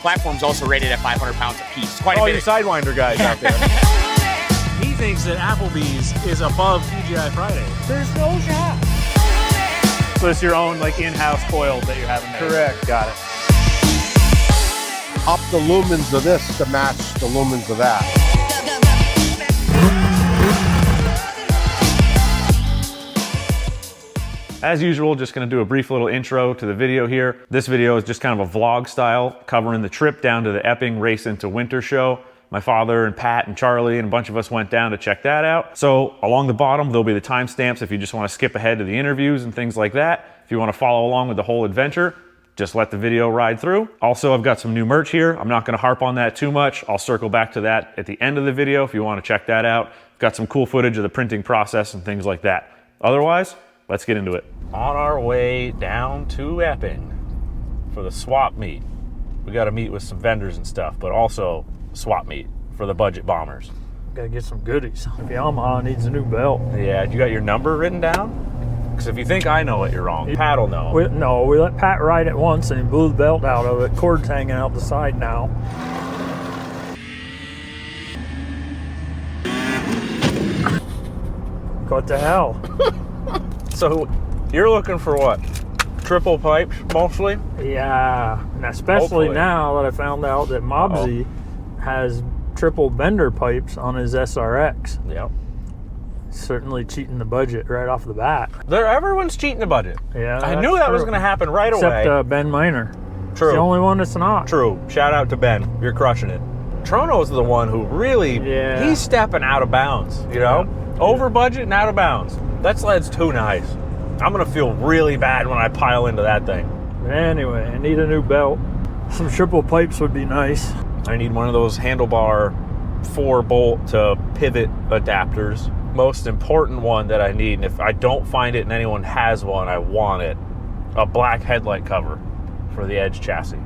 platform's also rated at 500 pounds apiece. It's quite a All bit. you Sidewinder guys out there. He thinks that Applebee's is above TGI Friday. There's no shot. So it's your own like in-house coil that you're having made. Correct. Got it. Up the lumens of this to match the lumens of that. As usual, just gonna do a brief little intro to the video here. This video is just kind of a vlog style, covering the trip down to the Epping Race Into Winter show. My father and Pat and Charlie and a bunch of us went down to check that out. So along the bottom, there'll be the timestamps if you just wanna skip ahead to the interviews and things like that. If you wanna follow along with the whole adventure, just let the video ride through. Also, I've got some new merch here. I'm not gonna harp on that too much. I'll circle back to that at the end of the video if you wanna check that out. Got some cool footage of the printing process and things like that. Otherwise, let's get into it. On our way down to Epping for the swap meet. We got to meet with some vendors and stuff, but also swap meet for the budget bombers. Gotta get some goodies. If Yamaha needs a new belt. Yeah, you got your number written down? Because if you think I know it, you're wrong. Pat will know. We let Pat ride it once and he blew the belt out of it. Cord's hanging out the side now. What the hell? So you're looking for what? Triple pipes mostly? Yeah, and especially Hopefully. now that I found out that Mobsy has triple bender pipes on his SRX. Yep. Certainly cheating the budget right off the bat. Everyone's cheating the budget. Yeah, I knew that was going to happen right Except away. Ben Miner. True. He's the only one that's not. True. Shout out to Ben. You're crushing it. Trono's the one who really, he's stepping out of bounds, you know? Yeah. Over budget and out of bounds. That sled's too nice. I'm going to feel really bad when I pile into that thing. Anyway, I need a new belt. Some triple pipes would be nice. I need one of those handlebar 4-bolt to pivot adapters. Most important one that I need, and if I don't find it and anyone has one, I want it. A black headlight cover for the Edge chassis.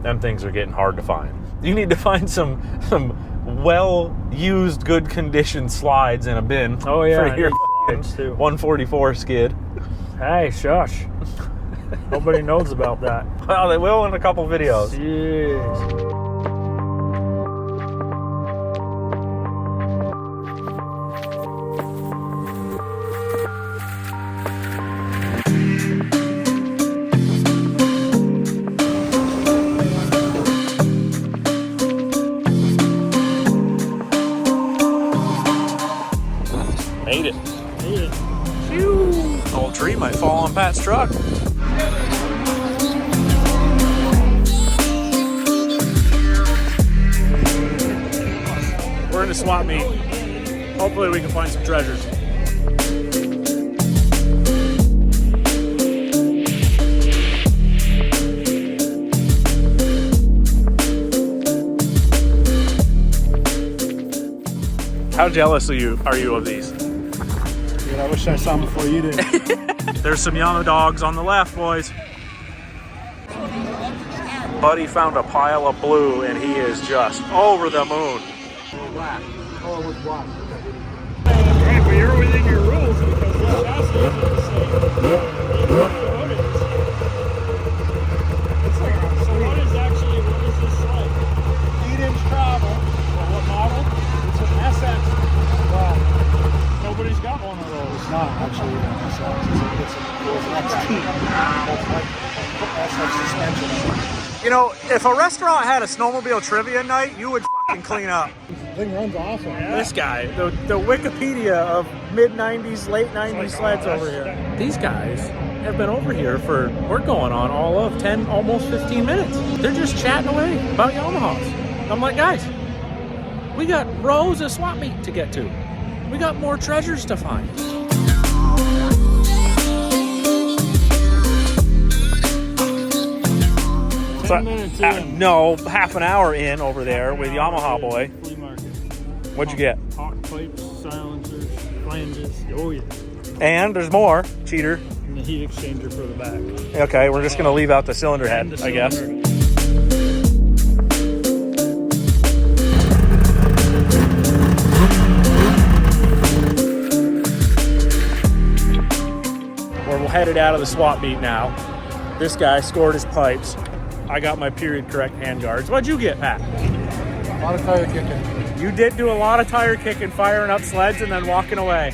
Them things are getting hard to find. You need to find some well-used, good condition slides in a bin. Oh yeah, for your slides too. 144 skid. Hey, shush. Nobody knows about that. Well, they will in a couple videos. Jeez. Made it. Phew. The old tree might fall on Pat's truck. We're in a swap meet. Hopefully we can find some treasures. How jealous are you of these? Dude, I wish I saw them before you did. There's some Yama dogs on the left, boys. Buddy found a pile of blue and he is just over the moon. Black. Oh, it was black. Hey, but you're within your rules because the chassis is the same. So what is this like? 8-inch travel. What model? It's an SX. Well, Nobody's got one of those. it's not actually an SX. It's an XT. It's like SX suspension. You know, if a restaurant had a snowmobile trivia night, you would fucking clean up. The thing runs awesome. This guy, the Wikipedia of mid-90s, late 90s sleds over here. These guys have been over here for, we're going on all of 10, almost 15 minutes. They're just chatting away about Yamahas. I'm like, guys, we got rows of swap meet to get to. We got more treasures to find. No, half an hour in over there with Yamaha boy. Flea market. What'd you get? Hawk pipes, silencers, flanges. Oh yeah. And there's more, cheater. And the heat exchanger for the back. Okay, we're just gonna leave out the cylinder head, And the I guess. cylinder. We're headed out of the swap meet now. This guy scored his pipes. I got my period correct hand guards. What'd you get, Pat? A lot of tire kicking. You did do a lot of tire kicking, firing up sleds, and then walking away.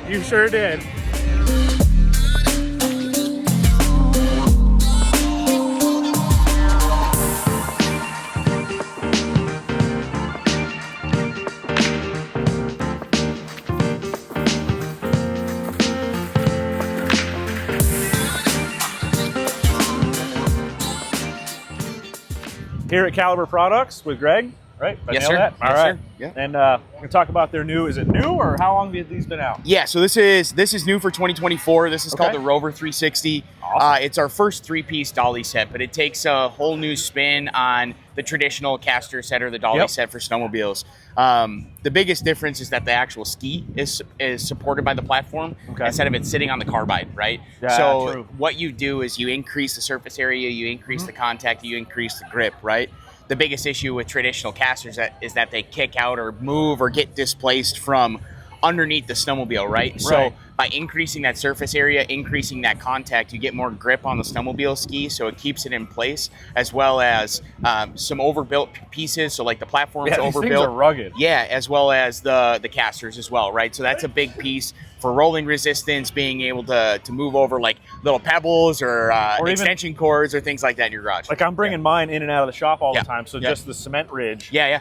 You sure did. Here at Caliber Products with Greg, right? Yes, sir. That? All Yes, right. sir. Yeah. And we're gonna talk about their new. Is it new, or how long have these been out? Yeah, so this is new for 2024. This is Okay. called the Rover 360. Awesome. It's our first three-piece dolly set, but it takes a whole new spin on the traditional caster set or the dolly Yep. set for snowmobiles. The biggest difference is that the actual ski is supported by the platform Okay. instead of it sitting on the carbide, right? Yeah, so true. what you do is you increase the surface area, you increase the contact, you increase the grip, right? The biggest issue with traditional casters is that they kick out or move or get displaced from underneath the snowmobile, right? So by increasing that surface area, increasing that contact, you get more grip on the snowmobile ski, so it keeps it in place, as well as some overbuilt pieces, so like the platform's Yeah, these overbuilt. things are rugged. Yeah, as well as the casters as well, right? So that's a big piece for rolling resistance, being able to move over like little pebbles or even- extension cords or things like that in your garage. Like I'm bringing mine in and out of the shop all Yeah. the time, so Yeah. just the cement ridge. Yeah.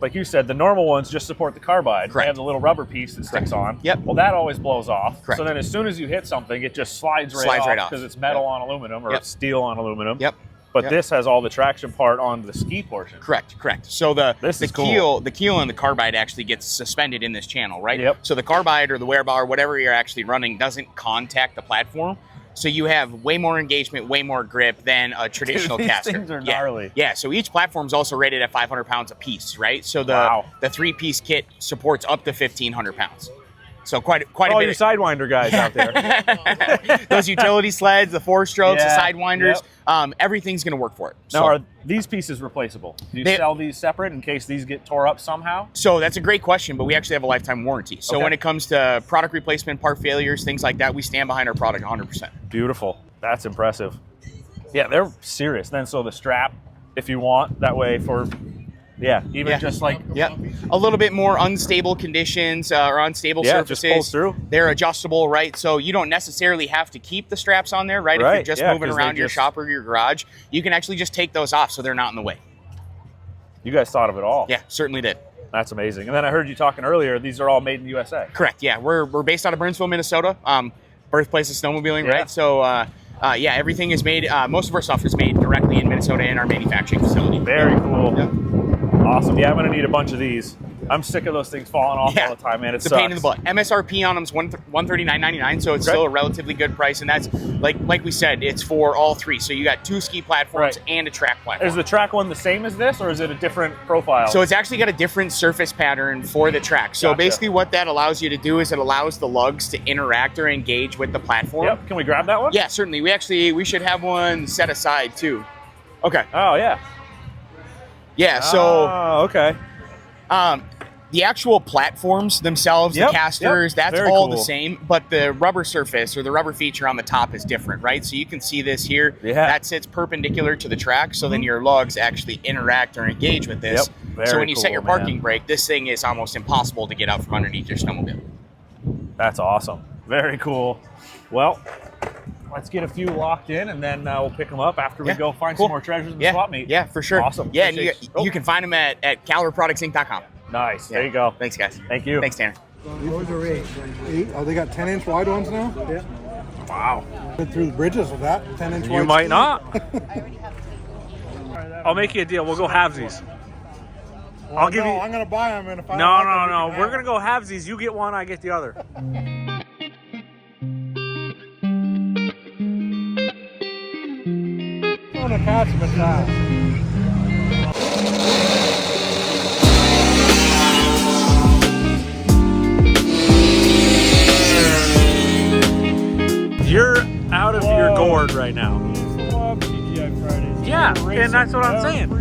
Like you said, the normal ones just support the carbide. Correct. They have the little rubber piece that sticks on. Yep. Well, that always blows off. Correct. So then as soon as you hit something, it just slides right off because it's metal on aluminum or Yep. steel on aluminum. Yep. But Yep. this has all the traction part on the ski portion. Correct. So the This is cool. keel and the carbide actually gets suspended in this channel, right? Yep. So the carbide or the wear bar, whatever you're actually running, doesn't contact the platform. So you have way more engagement, way more grip than a traditional These caster. things are Yeah. gnarly. Yeah. So each platform is also rated at 500 pounds a piece, right? So Wow. the three-piece kit supports up to 1,500 pounds. So quite a All bit. you Sidewinder guys out there. Those utility sleds, the four strokes, Yeah. the sidewinders, everything's going to work for it. Now, So- are these pieces replaceable? Do you They- sell these separate in case these get tore up somehow? So that's a great question, but we actually have a lifetime warranty. So Okay. when it comes to product replacement, part failures, things like that, we stand behind our product 100%. Beautiful. That's impressive. Yeah, they're serious. Then so the strap, if you want, that way for, even Yeah. just like, Yeah, a little bit more unstable conditions or unstable Yeah, it just surfaces. pulls through. They're adjustable, right? So you don't necessarily have to keep the straps on there, right? If Right, you're just yeah, moving 'cause they around your just- shop or your garage, you can actually just take those off so they're not in the way. you guys thought of it all. Yeah, certainly did. That's amazing. And then I heard you talking earlier, these are all made in the USA. Correct. Yeah, we're based out of Burnsville, Minnesota, birthplace of snowmobiling, Yeah. right? So everything is made. Most of our stuff is made directly in Minnesota in our manufacturing facility. Very cool. Yep. Awesome. Yeah, I'm going to need a bunch of these. I'm sick of those things falling off Yeah. all the time, man. It's a pain in the butt. MSRP on them is $139.99, so it's Okay. still a relatively good price. And that's like we said, it's for all three. So you got two ski platforms Right. and a track platform. Is the track one the same as this, or is it a different profile? So it's actually got a different surface pattern for the track. So Gotcha. basically, what that allows you to do is it allows the lugs to interact or engage with the platform. Yep. Can we grab that one? Yeah, certainly. We should have one set aside too. Okay. Oh, yeah. Yeah. So. Oh, okay. The actual platforms themselves, Yep, the casters, yep, that's very all cool. the same, but the rubber surface or the rubber feature on the top is different, right? So you can see this here. Yeah. That sits perpendicular to the track, so then your lugs actually interact or engage with this. Yep, So very when you set your cool, man. parking brake, this thing is almost impossible to get out from underneath your snowmobile. That's awesome. Very cool. Well, let's get a few locked in, and then we'll pick them up after we Yeah, go find cool. some more treasures in the Yeah, swap meet. yeah, for sure. Awesome. Yeah, and Appreciate you can find them at caliberproductsinc.com. Nice. Yeah. There you go. Thanks, guys. Thank you. Thanks, Tanner. Those are 8. Oh, they got 10-inch wide ones now? Yeah. Wow. Been through the bridges with that 10-inch wide. You might ski. not. I'll make you a deal. We'll go halvesies. Well, I'll give no, you- I'm gonna buy them, and if I No, don't like no, them, no. you can We're have going to go halvesies. You get one, I get the other. them. I'm gonna catch them at that. You're out of your gourd right now. Love TGI Fridays. Yeah, and that's what I'm saying.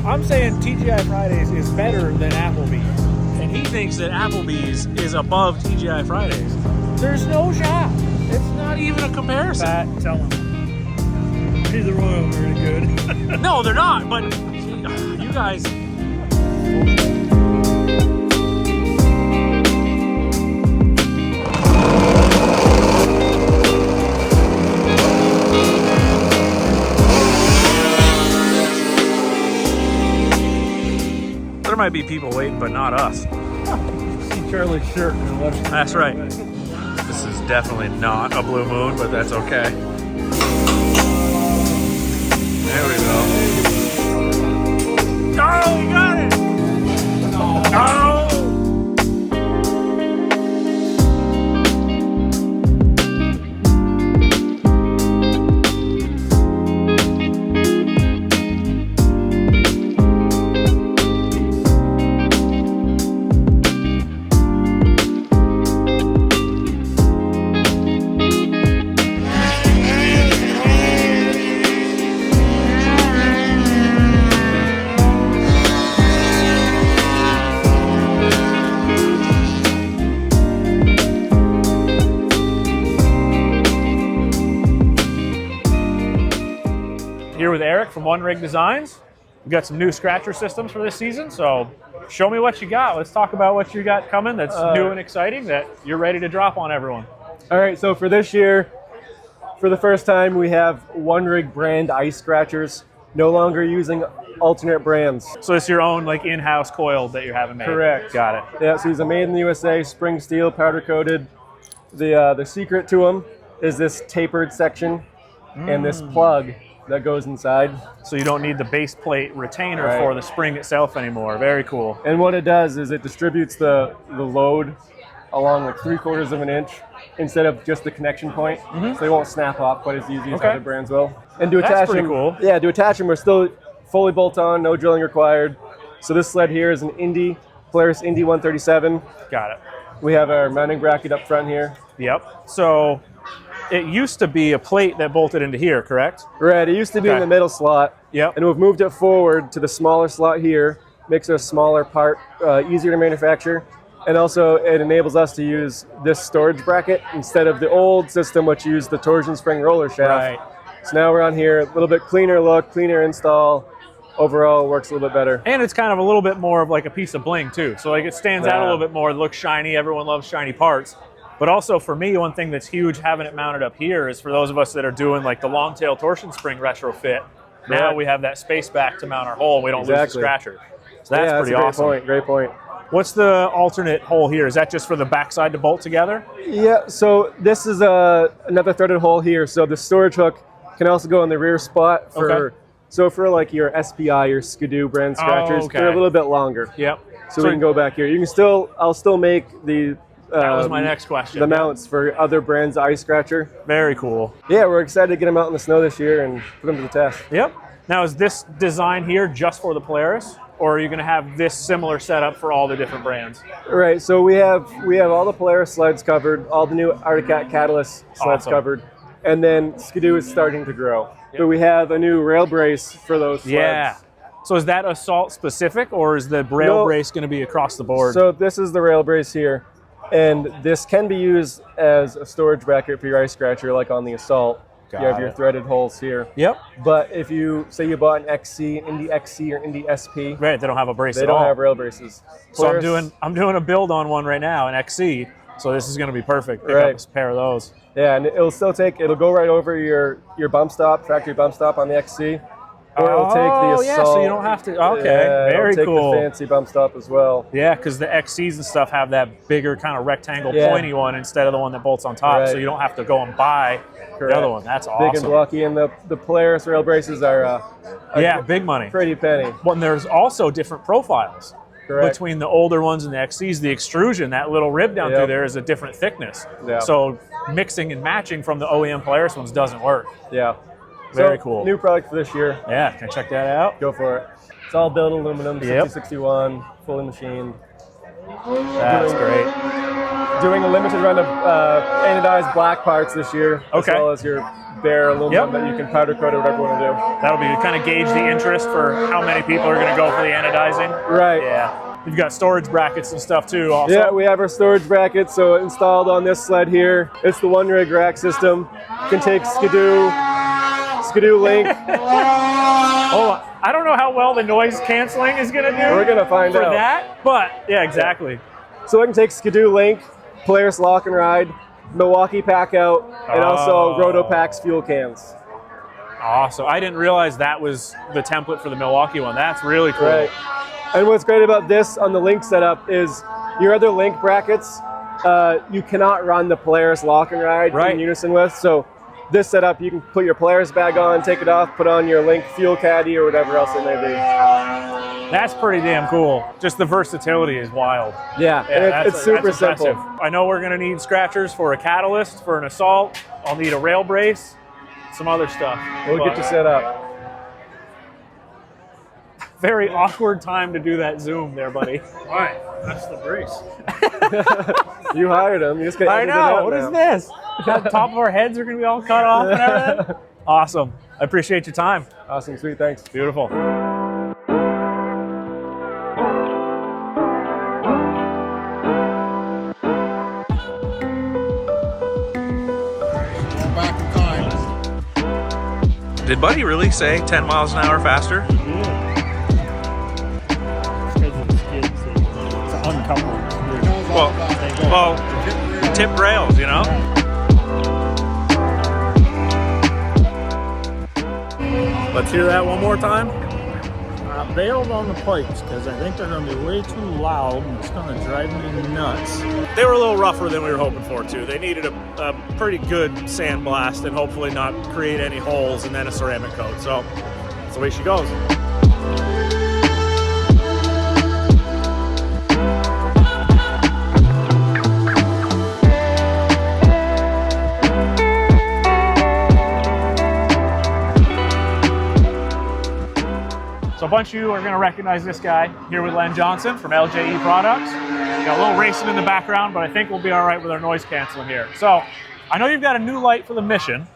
I'm saying TGI Fridays is better than Applebee's. And he thinks that Applebee's is above TGI Fridays. There's no shot. It's not even a comparison. Pat, tell him. Neither one of them are any good. No, they're not, but you guys. There might be people waiting, but not us. See Charlie's shirt on the left. That's right. This is definitely not a blue moon, but that's okay. There we go. Oh, we got it! Oh! Here with Eric from One Rig Designs. We've got some new scratcher systems for this season, so show me what you got. Let's talk about what you got coming that's new and exciting that you're ready to drop on everyone. All right, so for this year, for the first time, we have One Rig brand ice scratchers, no longer using alternate brands. So it's your own like in-house coil that you're having made? Correct. Got it. Yeah, so these are made in the USA, spring steel, powder coated. The secret to them is this tapered section and this plug that goes inside. So you don't need the base plate retainer Right. for the spring itself anymore. Very cool. And what it does is it distributes the load along like 3/4 of an inch instead of just the connection point. So they won't snap off quite as easy as Okay. other brands will. And to That's attach pretty them, cool. Yeah, to attach them, we're still fully bolt on, no drilling required. So this sled here is an Polaris Indy 137. Got it. We have our mounting bracket up front here. Yep. So it used to be a plate that bolted into here, correct? Right, it used to be in Okay. the middle slot. Yep. And we've moved it forward to the smaller slot here. Makes it a smaller part, easier to manufacture. And also it enables us to use this storage bracket instead of the old system which used the torsion spring roller shaft. Right. So now we're on here, a little bit cleaner look, cleaner install. Overall, it works a little bit better. And it's kind of a little bit more of like a piece of bling too. So like it stands out a Yeah. little bit more. It looks shiny. Everyone loves shiny parts. But also for me, one thing that's huge having it mounted up here is for those of us that are doing like the long tail torsion spring retrofit, now Correct. we have that space back to mount our hole. We don't lose the Exactly. scratcher. So that's pretty a great awesome. point, great point. What's the alternate hole here? Is that just for the backside to bolt together? Yeah, so this is another threaded hole here. So the storage hook can also go in the rear spot for, Okay. so for like your SPI, your Skidoo brand scratchers, okay. they're a little bit longer. Yep. So we can go back here. You can still, I'll still make the That was my next question. the mounts for other brands of ice scratcher. Very cool. Yeah, we're excited to get them out in the snow this year and put them to the test. Yep. Now, is this design here just for the Polaris, or are you going to have this similar setup for all the different brands? Right, so we have all the Polaris sleds covered, all the new Arctic Cat Catalyst sleds Awesome. covered, and then Skidoo is starting to grow. But we have a new rail brace for those sleds. Yeah. So is that assault specific, or is the rail No. brace going to be across the board? So this is the rail brace here, and this can be used as a storage bracket for your ice scratcher, like on the Assault. Got you have your it. threaded holes here. Yep. But if you say you bought an XC, Indy XC, or Indy SP, Right. They don't have a brace they at don't all. have rail braces. So Polaris- I'm doing a build on one right now, an XC. So this is going to be perfect. Pick Right. up a pair of those. Yeah, and it'll go right over your bump stop, factory bump stop on the XC. Or it'll take the Assault. yeah, so you don't have to. Okay, Yeah, very it'll take cool. the fancy bump stop as well. Yeah, because the XCs and stuff have that bigger kind of rectangle Yeah. pointy one instead of the one that bolts on top, so Right. you don't have to go and buy Correct. the other one. That's Big and awesome. blocky, and the Polaris rail braces are Yeah, big money. pretty penny. Well, and there's also different profiles Correct. between the older ones and the XCs. The extrusion, that little rib down Yep. through there, is a different thickness. Yeah. So mixing and matching from the OEM Polaris ones doesn't work. Yeah. Very So, cool. New product for this year. Yeah, can I check that out? Go for it. It's all built aluminum, Yep. 6061, fully machined. That's great. Doing a limited run of anodized black parts this year, Okay. as well as your bare aluminum Yep. that you can powder coat or whatever you want to do. That'll be to kind of gauge the interest for how many people are going to go for the anodizing. Right. Yeah. You've got storage brackets and stuff too also. Yeah, we have our storage bracket, so installed on this sled here. It's the One Rig rack system. You can take Skidoo, Skidoo link. Hold on. I don't know how well the noise canceling is going to do. We're going to find for out. that, but yeah, exactly. So I can take Skidoo link, Polaris lock and ride, Milwaukee pack out, and also Rotopax fuel cans. Awesome. I didn't realize that was the template for the Milwaukee one. That's really cool. Right. And what's great about this on the link setup is your other link brackets, you cannot run the Polaris lock and ride in unison with. So this setup, you can put your Polaris bag on, take it off, put on your link fuel caddy or whatever else it may be. That's pretty damn cool. Just the versatility is wild. Yeah, and it's super simple. I know we're going to need scratchers for a catalyst, for an assault. I'll need a rail brace, some other stuff. We'll get you set up. Very awkward time to do that zoom there, buddy. Why? That's the brace. You hired him. You just gotta edit it out What now. is this? The top of our heads are going to be all cut off and everything? Awesome. I appreciate your time. Awesome, sweet, thanks. Beautiful. Back in time. Did Buddy really say 10 miles an hour faster? Well, tip rails, you know? Let's hear that one more time. I bailed on the pipes because I think they're going to be way too loud and it's going to drive me nuts. They were a little rougher than we were hoping for, too. They needed a pretty good sandblast and hopefully not create any holes and then a ceramic coat. So that's the way she goes. So a bunch of you are going to recognize this guy here with Lenn Johnson from LJE Products. Got a little racing in the background, but I think we'll be all right with our noise canceling here. So I know you've got a new light for the Mission.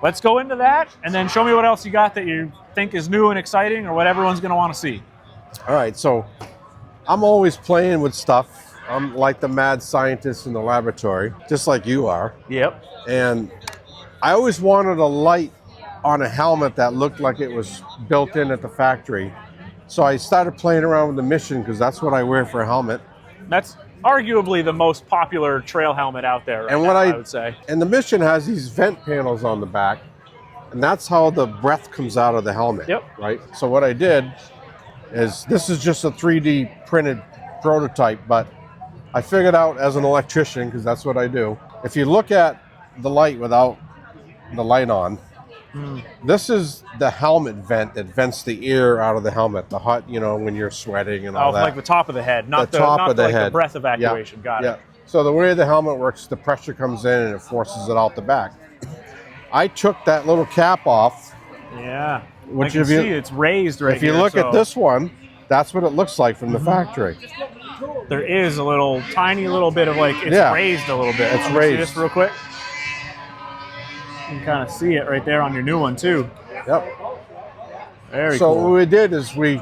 Let's go into that and then show me what else you got that you think is new and exciting or what everyone's going to want to see. All right, so I'm always playing with stuff. I'm like the mad scientist in the laboratory, just like you are. Yep. And I always wanted a light on a helmet that looked like it was built in at the factory. So I started playing around with the Mission because that's what I wear for a helmet. That's arguably the most popular trail helmet out there right now, I would say. And the Mission has these vent panels on the back, and that's how the breath comes out of the helmet. Yep. Right? So what I did is, this is just a 3D printed prototype, but I figured out as an electrician, because that's what I do, if you look at the light without the light on, this is the helmet vent that vents the air out of the helmet, the hot, you know, when you're sweating and all that. Like the top of the head, not the breath evacuation. Got it. So the way the helmet works, the pressure comes in and it forces it out the back. I took that little cap off. Yeah. Which I can see it's raised right here. If you look at this one, that's what it looks like from the factory. There is a tiny little bit of it's raised a little bit. It's raised. See this real quick? You can kind of see it right there on your new one too. Yep. Very so cool. what we did is we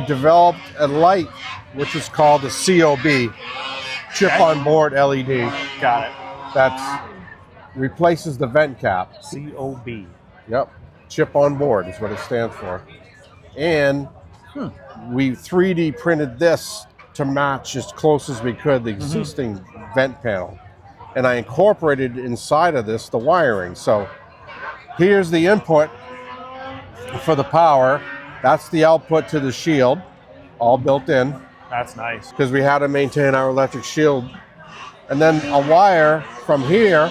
developed a light which is called the COB, chip on board LED. Got it. That replaces the vent cap. COB. Yep. Chip on board is what it stands for. And we 3D printed this to match as close as we could the existing vent panel. And I incorporated inside of this the wiring. So here's the input for the power. That's the output to the shield, all built in. That's nice. Because we had to maintain our electric shield. And then a wire from here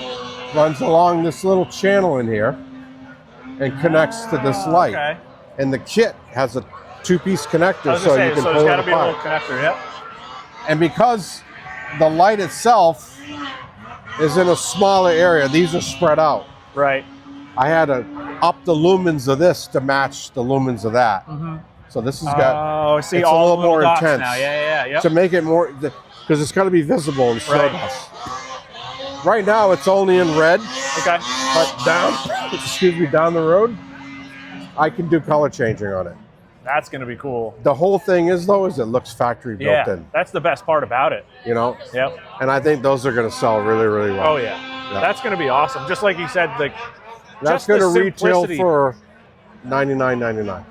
runs along this little channel in here and connects to this light. Okay. And the kit has a two-piece connector, so you can pull it apart. So there's got to be a little connector, yep. And because the light itself is in a smaller area, these are spread out. Right. I had to up the lumens of this to match the lumens of that. So this has got, I see, it's all a little more dots intense. now. Yeah, yep. To make it more, because it's got to be visible in stardust. Right now it's only in red. Okay. But down the road, I can do color changing on it. That's going to be cool. The whole thing is it looks factory built in. That's the best part about it. You know? Yep. And I think those are going to sell really, really well. Oh, yeah. That's going to be awesome. Just like you said, That's Just the going to retail simplicity. for $99.99.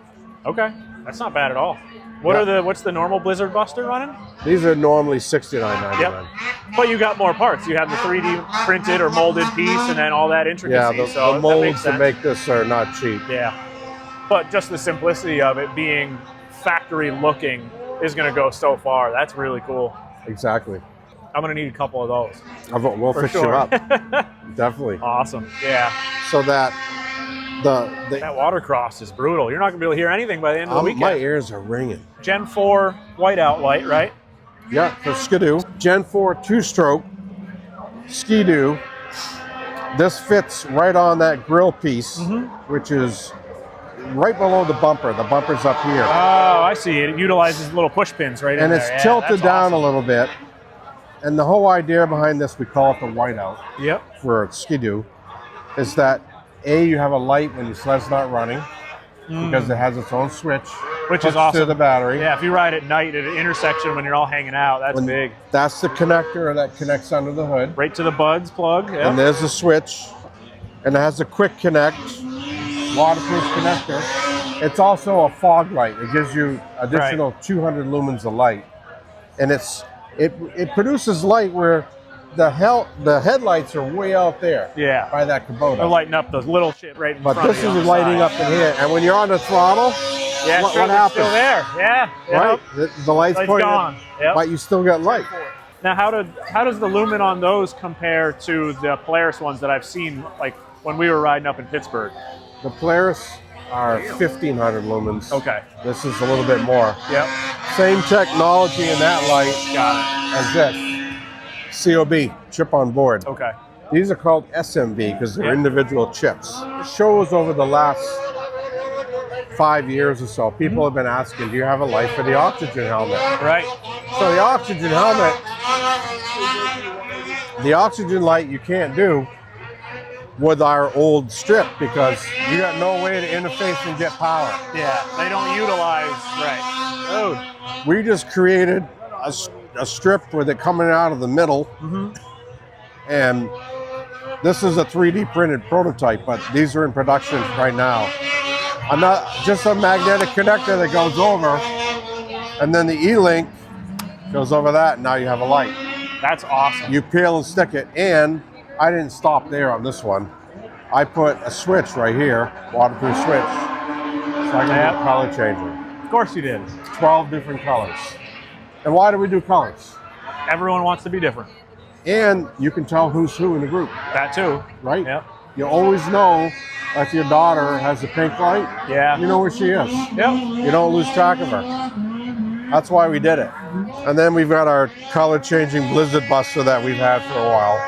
Okay, that's not bad at all. What's the normal Blizzard Buster running? These are normally $69.99. Yep. But you got more parts. You have the 3D printed or molded piece, and then all that intricacy. Yeah, so the that makes molds to sense. make this are not cheap. Yeah, but just the simplicity of it being factory looking is going to go so far. That's really cool. Exactly. I'm going to need a couple of those. We'll For fix you sure. up. Definitely. Awesome. Yeah. So that That watercross is brutal. You're not going to be able to hear anything by the end of the weekend. my ears are ringing. Gen 4 whiteout light, right? Yeah, for Skidoo. Gen 4 two-stroke Skidoo. This fits right on that grill piece, which is right below the bumper. The bumper's up here. Oh, I see. It utilizes little push pins right in And there. it's Yeah, tilted that's down awesome. a little bit. And the whole idea behind this, we call it the whiteout Yep. for Skidoo, is that you have a light when your sled's not running because it has its own switch, Which is hooks awesome. to the battery. Yeah, if you ride at night at an intersection when you're all hanging out, that's When- big. That's the connector that connects under the hood. Right to the buds plug. And Yeah. there's a switch, and it has a quick connect, waterproof connector. It's also a fog light. It gives you additional 200 lumens of light, and it produces light where the headlights are way out there. Yeah. By that They're Kubota. lighting up those little shit right in But front this of you on is the lighting side. up in here, and when you're on the throttle, Yeah, what sure, it's happens? still there. Yeah. Right? Yep. The light's Light's pointing, gone. Yep. but you still got light. Now, how does the lumen on those compare to the Polaris ones that I've seen, like when we were riding up in Pittsburgh? The Polaris are 1,500 lumens. Okay. This is a little bit more. Yep. Same technology in that light Got as this. COB, chip on board. it. Okay. These are called SMB because they're Yeah. individual chips. It shows over the last 5 years or so, people have been asking, do you have a light for the oxygen helmet? Right. So the oxygen helmet, the oxygen light you can't do with our old strip because you got no way to interface and get power. Yeah. They don't utilize. Right. Oh. We just created a strip with it coming out of the middle, and this is a 3D printed prototype, but these are in production right now. Just a magnetic connector that goes over, and then the E-Link goes over that, and now you have a light. That's awesome. You peel and stick it, and I didn't stop there on this one. I put a switch right here, waterproof switch, so I can Yep. do a color changer. Of course you did. 12 different colors. And why do we do colors? Everyone wants to be different. And you can tell who's who in the group, That too. right? Yep. You always know if your daughter has a pink light, Yeah. you know where she is. Yep. You don't lose track of her. That's why we did it. And then we've got our color changing Blizzard Buster that we've had for a while.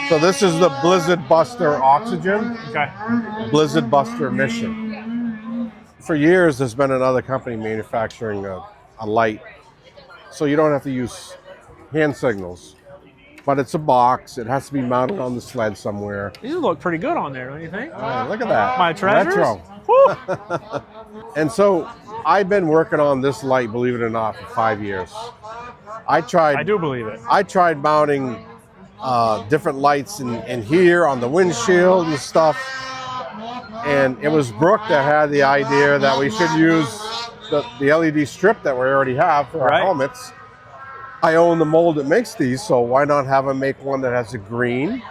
So this is the Blizzard Buster Oxygen, Okay. Blizzard Buster Mission. For years, there's been another company manufacturing a light. So you don't have to use hand signals. But it's a box. It has to be mounted on the sled somewhere. These look pretty good on there, don't you think? Hey, look at that. My treasures. Retro. Woo. And so I've been working on this light, believe it or not, for 5 years. I I do believe it. I tried mounting different lights in here on the windshield and stuff. And it was Brooke that had the idea that we should use the LED strip that we already have for our Right. helmets. I own the mold that makes these, so why not have them make one that has a green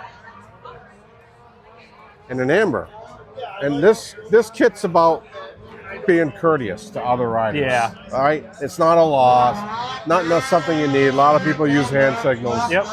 and an amber? And this kit's about being courteous to other riders. Yeah. All right? It's not a loss, not something you need. A lot of people use hand signals. Yep.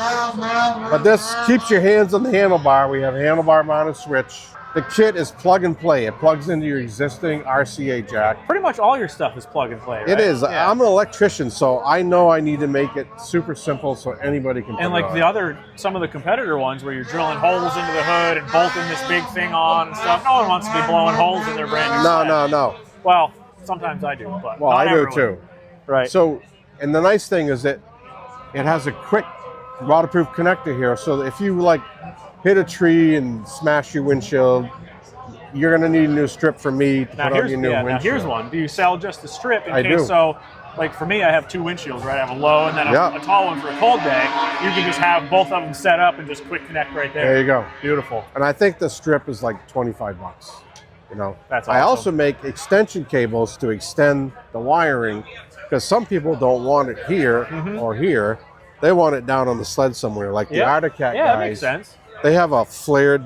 But this keeps your hands on the handlebar. We have a handlebar mounted switch. The kit is plug and play. It plugs into your existing RCA jack. Pretty much all your stuff is plug and play, right? It is. Yeah. I'm an electrician, so I know I need to make it super simple so anybody can put And it like on. some of the competitor ones where you're drilling holes into the hood and bolting this big thing on and stuff. No one wants to be blowing holes in their brand new sled. No. Well, sometimes I do, but Well, not I do everyone. too. Right. So, and the nice thing is that it has a quick waterproof connector here. So that if you like hit a tree and smash your windshield, you're going to need a new strip from me to Now put on your new windshield. here's one. Do you sell just the strip in I case do. so like for me, I have 2 windshields, right? I have a low and then Yeah. a tall one for a cold day. You can just have both of them set up and just quick connect right there. There you go. Beautiful. And I think the strip is like 25 bucks. You know, That's I awesome. also make extension cables to extend the wiring because some people don't want it here or here. They want it down on the sled somewhere, like the Arctic Yeah, guys. that makes sense. They have a flared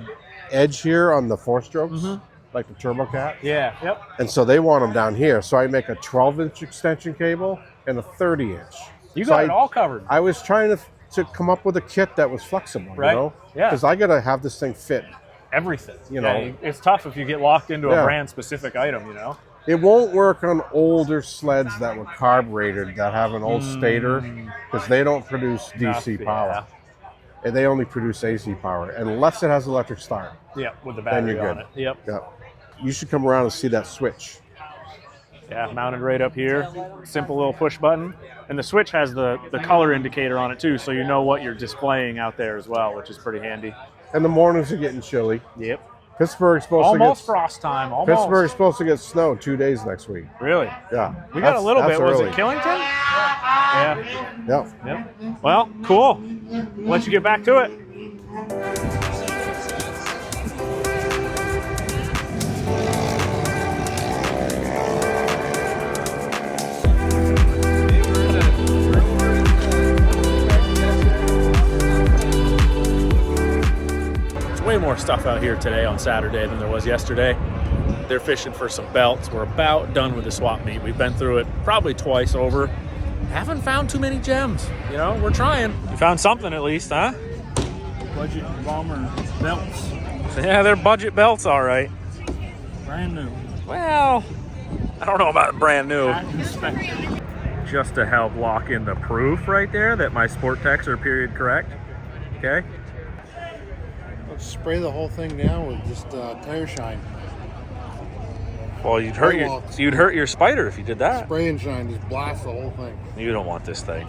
edge here on the 4-strokes, like the Turbo Cat. Yeah, yep. And so they want them down here. So I make a 12-inch extension cable and a 30-inch. You So got it all covered. I was trying to come up with a kit that was flexible, Right. you know? Yeah. Because I got to have this thing fit. Everything. You know. It's tough if you get locked into Yeah. a brand specific item, you know? It won't work on older sleds that were carbureted, that have an old stator, because they don't produce DC power. And they only produce AC power, unless it has electric start. Yeah, with the Then battery you're on good. it. Yep. Yeah. You should come around and see that switch. Yeah, mounted right up here. Simple little push button. And the switch has the color indicator on it too, so you know what you're displaying out there as well, which is pretty handy. And the mornings are getting chilly. Yep. Pittsburgh's supposed Almost to get frost time. Almost. Pittsburgh's supposed to get snow 2 days next week. Really? Yeah. We got a little bit. Was early. it Killington? Yeah. Yep. Yep. Well, cool. Let you get back to it. Way more stuff out here today on Saturday than there was yesterday. They're fishing for some belts. We're about done with the swap meet. We've been through it probably twice over. Haven't found too many gems. You know, we're trying. We found something at least, huh? Budget bomber belts. Yeah, they're budget belts, all right. Brand new. Well, I don't know about brand new. Not inspected. Just to help lock in the proof right there that my sport techs are period correct. Okay. Let's spray the whole thing down with just tire shine. Well, you'd hurt your spider if you did that. Spray and shine, just blast the whole thing. You don't want this thing.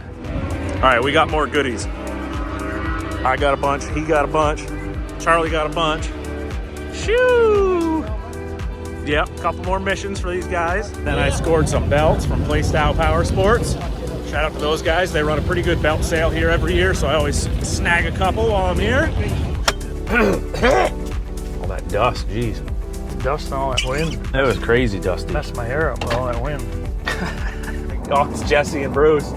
All right, we got more goodies. I got a bunch, he got a bunch, Charlie got a bunch. Shoo! Yep, a couple more missions for these guys. Then I scored some belts from Playstyle Power Sports. Shout out to those guys. They run a pretty good belt sale here every year, so I always snag a couple while I'm here. All that dust, jeez. Dust and all that wind. That was crazy dusty. Messed my hair up with all that wind. Oh, it's Jesse and Bruce.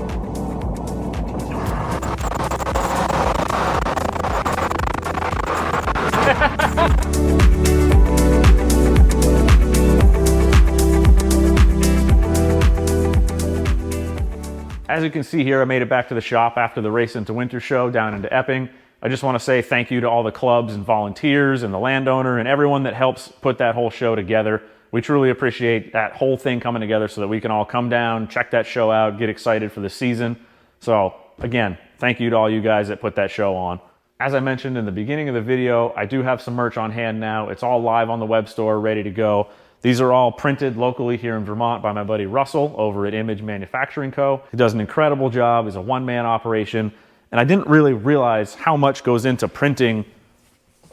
As you can see here, I made it back to the shop after the Race Into Winter show down into Epping. I just want to say thank you to all the clubs and volunteers and the landowner and everyone that helps put that whole show together. We truly appreciate that whole thing coming together so that we can all come down, check that show out, get excited for the season. So again, thank you to all you guys that put that show on. As I mentioned in the beginning of the video, I do have some merch on hand now. It's all live on the web store, ready to go. These are all printed locally here in Vermont by my buddy Russell over at Image Manufacturing Co. He does an incredible job. He's a one-man operation. And I didn't really realize how much goes into printing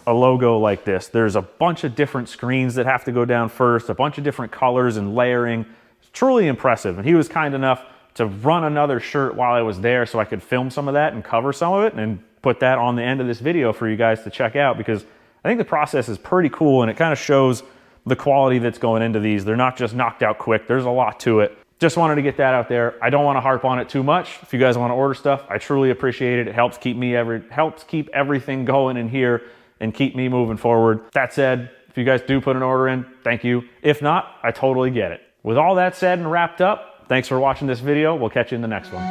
a logo like this. There's a bunch of different screens that have to go down first, a bunch of different colors and layering. It's truly impressive. And he was kind enough to run another shirt while I was there so I could film some of that and cover some of it and put that on the end of this video for you guys to check out, because I think the process is pretty cool and it kind of shows the quality that's going into these. They're not just knocked out quick. There's a lot to it. Just wanted to get that out there. I don't want to harp on it too much. If you guys want to order stuff, I truly appreciate it. It helps keep everything going in here and keep me moving forward. That said, if you guys do put an order in, thank you. If not, I totally get it. With all that said and wrapped up, thanks for watching this video. We'll catch you in the next one.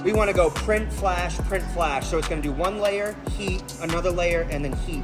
We want to go print, flash. So it's going to do one layer, heat, another layer, and then heat.